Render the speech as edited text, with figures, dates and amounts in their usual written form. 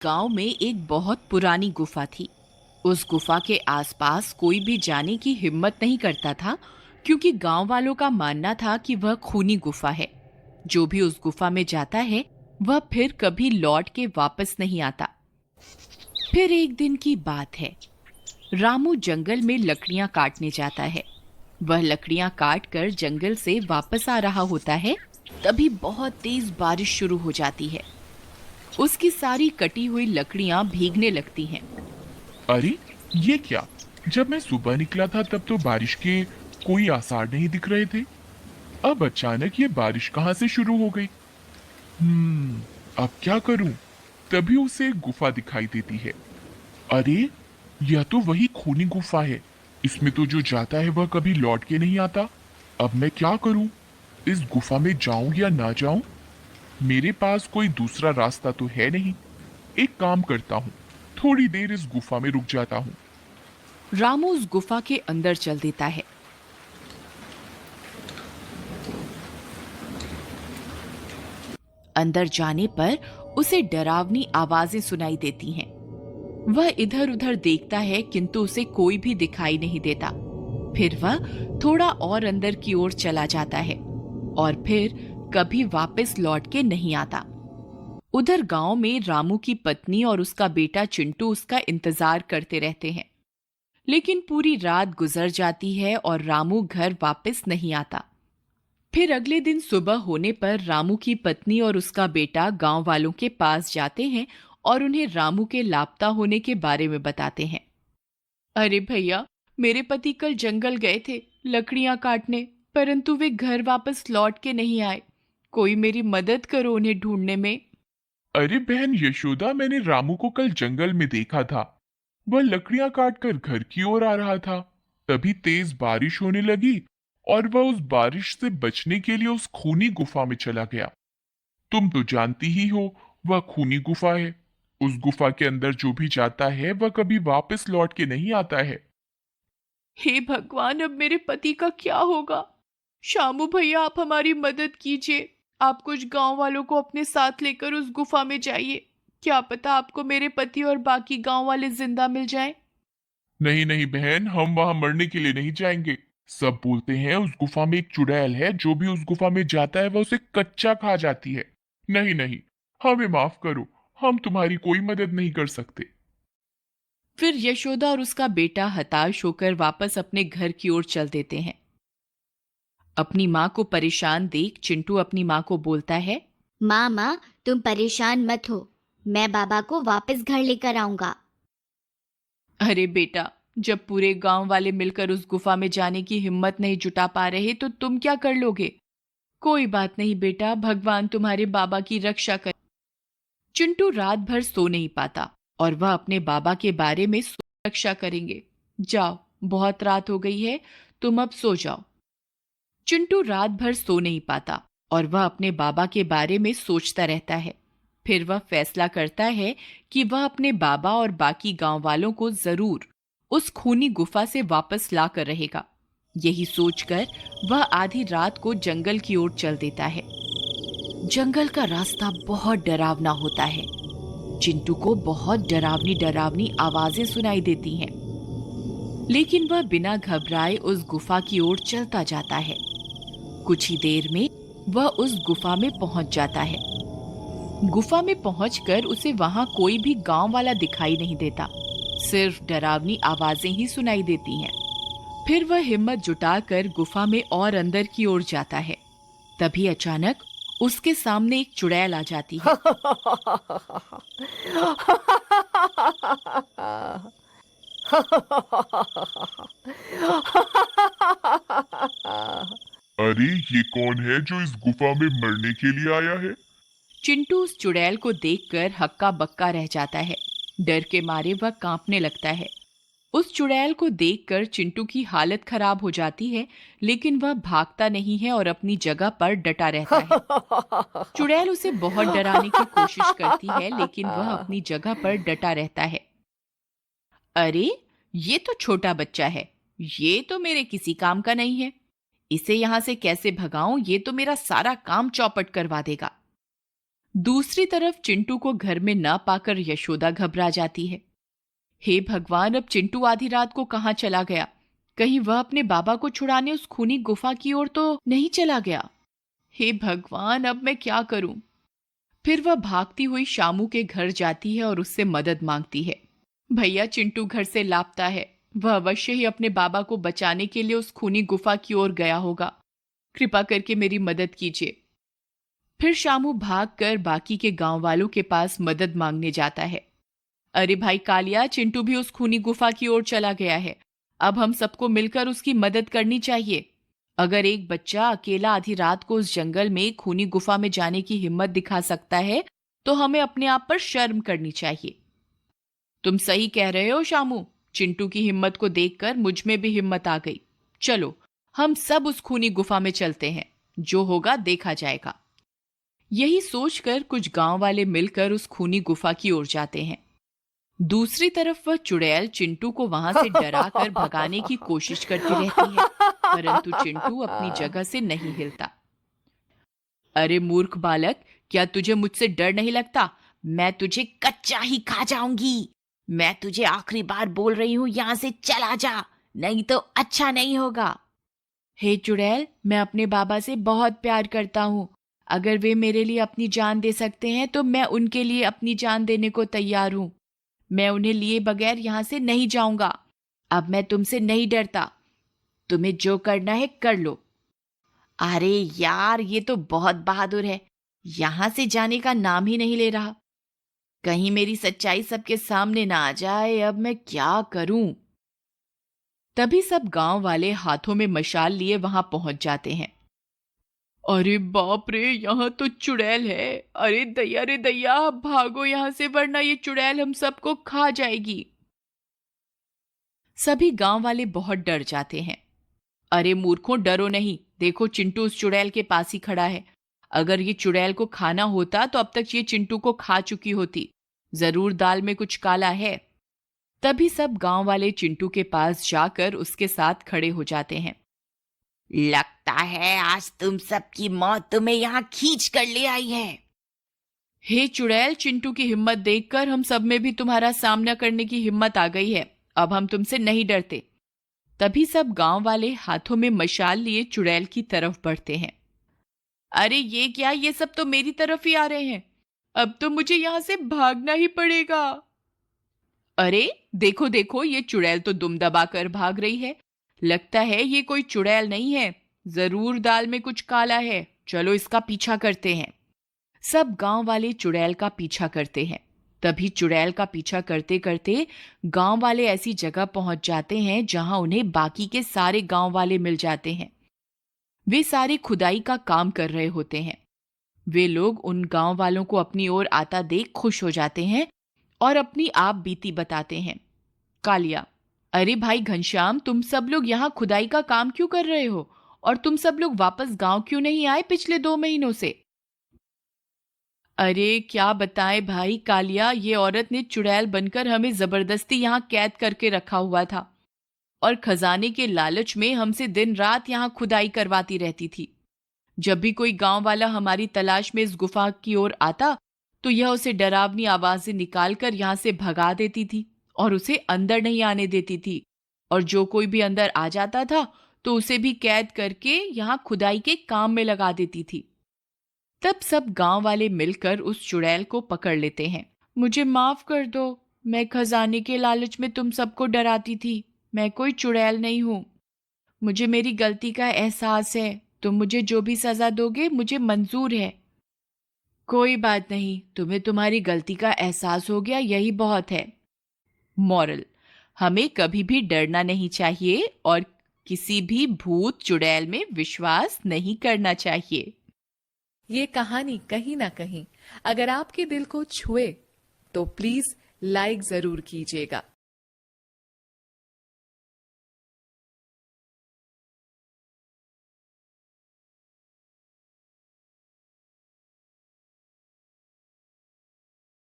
गांव में एक बहुत पुरानी गुफा थी। उस गुफा के आसपास कोई भी जाने की हिम्मत नहीं करता था, क्योंकि गांव वालों का मानना था कि वह खूनी गुफा है। जो भी उस गुफा में जाता है वह फिर कभी लौट के वापस नहीं आता। फिर एक दिन की बात है। रामू जंगल में लकड़ियां काटने जाता है। वह लकड़ियां काट कर जंगल से वापस आ रहा होता है। तभी बहुत तेज बारिश शुरू हो जाती है। उसकी सारी कटी हुई लकड़ियां भीगने लगती हैं। अरे, ये क्या? जब मैं सुबह निकला था तब तो बारिश के कोई आसार नहीं दिख रहे थे। अब अचानक ये बारिश कहाँ से शुरू हो गई? अब क्या करूं? तभी उसे एक गुफा दिखाई देती है। अरे, यह तो वही खूनी गुफा है। इसमें तो जो जाता है वह कभी लौट के नहीं आता। अब मैं क्या करूं? इस गुफा में जाऊं या ना जाऊं? मेरे पास कोई दूसरा रास्ता तो है नहीं। एक काम करता हूँ, थोड़ी देर इस गुफा में रुक जाता हूँ। रामू उस गुफा के अंदर चल देता है। अंदर जाने पर उसे डरावनी आवाजें सुनाई देती हैं। वह इधर उधर देखता है, किंतु उसे कोई भी दिखाई नहीं देता। फिर वह थोड़ा और अंदर की ओर चला जाता है और फिर कभी वापस लौट के नहीं आता। उधर गांव में रामू की पत्नी और उसका बेटा चिंटू उसका इंतजार करते रहते हैं। लेकिन पूरी रात गुजर जाती है और रामू घर वापस नहीं आता। फिर अगले दिन सुबह होने पर रामू की पत्नी और उसका बेटा गांव वालों के पास जाते हैं और उन्हें रामू के लापता होने के बारे में बताते हैं। अरे भैया, मेरे पति कल जंगल गए थे लकड़ियां काटने, परंतु वे घर वापस लौट के नहीं आए। कोई मेरी मदद करो उन्हें ढूंढने में। अरे बहन यशोदा, मैंने रामू को कल जंगल में देखा था। वह लकड़ियां काटकर घर की ओर आ रहा था। तभी तेज बारिश होने लगी और वह उस बारिश से बचने के लिए उस खूनी गुफा में चला गया। तुम तो जानती ही हो, वह खूनी गुफा है। उस गुफा के अंदर जो भी जाता है वह कभी वापस लौट के नहीं आता है। हे भगवान, अब मेरे पति का क्या होगा? शामू भैया, आप हमारी मदद कीजिए। आप कुछ गांव वालों को अपने साथ लेकर उस गुफा में जाइए। क्या पता आपको मेरे पति और बाकी गांव वाले जिंदा मिल जाएं। नहीं नहीं बहन, हम वहां मरने के लिए नहीं जाएंगे। सब बोलते हैं उस गुफा में एक चुड़ैल है, जो भी उस गुफा में जाता है वह उसे कच्चा खा जाती है। नहीं नहीं, हमें माफ करो, हम तुम्हारी कोई मदद नहीं कर सकते। फिर यशोदा और उसका बेटा हताश होकर वापस अपने घर की ओर चल देते हैं। अपनी माँ को परेशान देख चिंटू अपनी माँ को बोलता है। माँ माँ, तुम परेशान मत हो। मैं बाबा को वापस घर लेकर आऊंगा। अरे बेटा, जब पूरे गांव वाले मिलकर उस गुफा में जाने की हिम्मत नहीं जुटा पा रहे तो तुम क्या कर लोगे? कोई बात नहीं बेटा, भगवान तुम्हारे बाबा की रक्षा कर। चिंटू रात भर सो नहीं पाता और वह अपने बाबा के बारे में रक्षा करेंगे। जाओ, बहुत रात हो गई है, तुम अब सो जाओ। चिंटू रात भर सो नहीं पाता और वह अपने बाबा के बारे में सोचता रहता है। फिर वह फैसला करता है कि वह अपने बाबा और बाकी गांव वालों को जरूर उस खूनी गुफा से वापस ला कर रहेगा। यही सोचकर वह आधी रात को जंगल की ओर चल देता है। जंगल का रास्ता बहुत डरावना होता है। चिंटू को बहुत डरावनी डरावनी आवाजें सुनाई देती हैं, लेकिन वह बिना घबराए उस गुफा की ओर चलता जाता है। कुछ ही देर में वह उस गुफा में पहुंच जाता है। गुफा में पहुंचकर उसे वहां कोई भी गांव वाला दिखाई नहीं देता, सिर्फ डरावनी आवाजें ही सुनाई देती हैं। फिर वह हिम्मत जुटाकर गुफा में और अंदर की ओर जाता है। तभी अचानक उसके सामने एक चुड़ैल आ जाती है। अरे, ये कौन है जो इस गुफा में मरने के लिए आया है? चिंटू उस चुड़ैल को देखकर हक्का बक्का रह जाता है। डर के मारे वह कांपने लगता है। उस चुड़ैल को देखकर चिंटू की हालत खराब हो जाती है, लेकिन वह भागता नहीं है और अपनी जगह पर डटा रहता है। चुड़ैल उसे बहुत डराने की कोशिश करती है, लेकिन वह अपनी जगह पर डटा रहता है। अरे, ये तो छोटा बच्चा है। ये तो मेरे किसी काम का नहीं है। इसे यहां से कैसे भगाऊं, ये तो मेरा सारा काम चौपट करवा देगा। दूसरी तरफ चिंटू को घर में न पाकर यशोदा घबरा जाती है। हे भगवान, अब चिंटू आधी रात को कहाँ चला गया? कहीं वह अपने बाबा को छुड़ाने उस खूनी गुफा की ओर तो नहीं चला गया? हे भगवान, अब मैं क्या करूं? फिर वह भागती हुई शामू के घर जाती है और उससे मदद मांगती है। भैया, चिंटू घर से लापता है। वह अवश्य ही अपने बाबा को बचाने के लिए उस खूनी गुफा की ओर गया होगा। कृपा करके मेरी मदद कीजिए। फिर शामू भागकर बाकी के गांव वालों के पास मदद मांगने जाता है। अरे भाई कालिया, चिंटू भी उस खूनी गुफा की ओर चला गया है। अब हम सबको मिलकर उसकी मदद करनी चाहिए। अगर एक बच्चा अकेला आधी रात को उस जंगल में खूनी गुफा में जाने की हिम्मत दिखा सकता है तो हमें अपने आप पर शर्म करनी चाहिए। तुम सही कह रहे हो शामू। चिंटू की हिम्मत को देखकर मुझ में भी हिम्मत आ गई। चलो, हम सब उस खूनी गुफा में चलते हैं। जो होगा देखा जाएगा। यही सोचकर कुछ गांव वाले मिलकर उस खूनी गुफा की ओर जाते हैं। दूसरी तरफ वह चुड़ैल चिंटू को वहां से डराकर भगाने की कोशिश करती रहती है, परंतु चिंटू अपनी जगह से नहीं हिलता। अरे मूर्ख बालक, क्या तुझे मुझसे डर नहीं लगता? मैं तुझे कच्चा ही खा जाऊंगी। मैं तुझे आखिरी बार बोल रही हूं, यहां से चला जा, नहीं तो अच्छा नहीं होगा। हे चुड़ैल, मैं अपने बाबा से बहुत प्यार करता हूं। अगर वे मेरे लिए अपनी जान दे सकते हैं तो मैं उनके लिए अपनी जान देने को तैयार हूं। मैं उन्हें लिए बगैर यहां से नहीं जाऊंगा। अब मैं तुमसे नहीं डरता। तुम्हें जो करना है कर लो। अरे यार, ये तो बहुत बहादुर है। यहां से जाने का नाम ही नहीं ले रहा। कहीं मेरी सच्चाई सबके सामने ना आ जाए। अब मैं क्या करूं? तभी सब गांव वाले हाथों में मशाल लिए वहां पहुंच जाते हैं। अरे बाप रे, यहाँ तो चुड़ैल है। अरे दैया रे दैया, भागो यहाँ से वरना ये चुड़ैल हम सबको खा जाएगी। सभी गांव वाले बहुत डर जाते हैं। अरे मूर्खों, डरो नहीं। देखो, चिंटू उस चुड़ैल के पास ही खड़ा है। अगर ये चुड़ैल को खाना होता तो अब तक ये चिंटू को खा चुकी होती। जरूर दाल में कुछ काला है। तभी सब गांव वाले चिंटू के पास जाकर उसके साथ खड़े हो जाते हैं। लगता है आज तुम सबकी मौत तुम्हें यहाँ खींच कर ले आई है। हे चुड़ैल, चिंटू की हिम्मत देखकर हम सब में भी तुम्हारा सामना करने की हिम्मत आ गई है। अब हम तुमसे नहीं डरते। तभी सब गांव वाले हाथों में मशाल लिए चुड़ैल की तरफ बढ़ते हैं। अरे ये क्या, ये सब तो मेरी तरफ ही आ रहे हैं। अब तो मुझे यहां से भागना ही पड़ेगा। अरे देखो देखो, ये चुड़ैल तो दुम दबाकर भाग रही है। लगता है ये कोई चुड़ैल नहीं है, जरूर दाल में कुछ काला है। चलो इसका पीछा करते हैं। सब गांव वाले चुड़ैल का पीछा करते हैं। तभी चुड़ैल का पीछा करते करते गांव वाले ऐसी जगह पहुंच जाते हैं जहां उन्हें बाकी के सारे गांव वाले मिल जाते हैं। वे सारे खुदाई का काम कर रहे होते हैं। वे लोग उन गांव वालों को अपनी ओर आता देख खुश हो जाते हैं और अपनी आप बीती बताते हैं। कालिया, अरे भाई घनश्याम, तुम सब लोग यहाँ खुदाई का काम क्यों कर रहे हो? और तुम सब लोग वापस गांव क्यों नहीं आए पिछले 2 महीनों से? अरे क्या बताएं भाई कालिया, ये औरत ने चुड़ैल बनकर हमें जबरदस्ती यहाँ कैद करके रखा हुआ था और खजाने के लालच में हमसे दिन रात यहाँ खुदाई करवाती रहती थी। जब भी कोई गांव वाला हमारी तलाश में इस गुफा की ओर आता तो यह उसे डरावनी आवाजें निकालकर यहाँ से भगा देती थी और उसे अंदर नहीं आने देती थी। और जो कोई भी अंदर आ जाता था तो उसे भी कैद करके यहाँ खुदाई के काम में लगा देती थी। तब सब गांव वाले मिलकर उस चुड़ैल को पकड़ लेते हैं। मुझे माफ कर दो, मैं खजाने के लालच में तुम सबको डराती थी। मैं कोई चुड़ैल नहीं हूं। मुझे मेरी गलती का एहसास है। तुम मुझे जो भी सजा दोगे मुझे मंजूर है। कोई बात नहीं, तुम्हें तुम्हारी गलती का एहसास हो गया, यही बहुत है। मॉरल, हमें कभी भी डरना नहीं चाहिए और किसी भी भूत चुड़ैल में विश्वास नहीं करना चाहिए। ये कहानी कहीं ना कहीं अगर आपके दिल को छुए तो प्लीज लाइक जरूर कीजिएगा।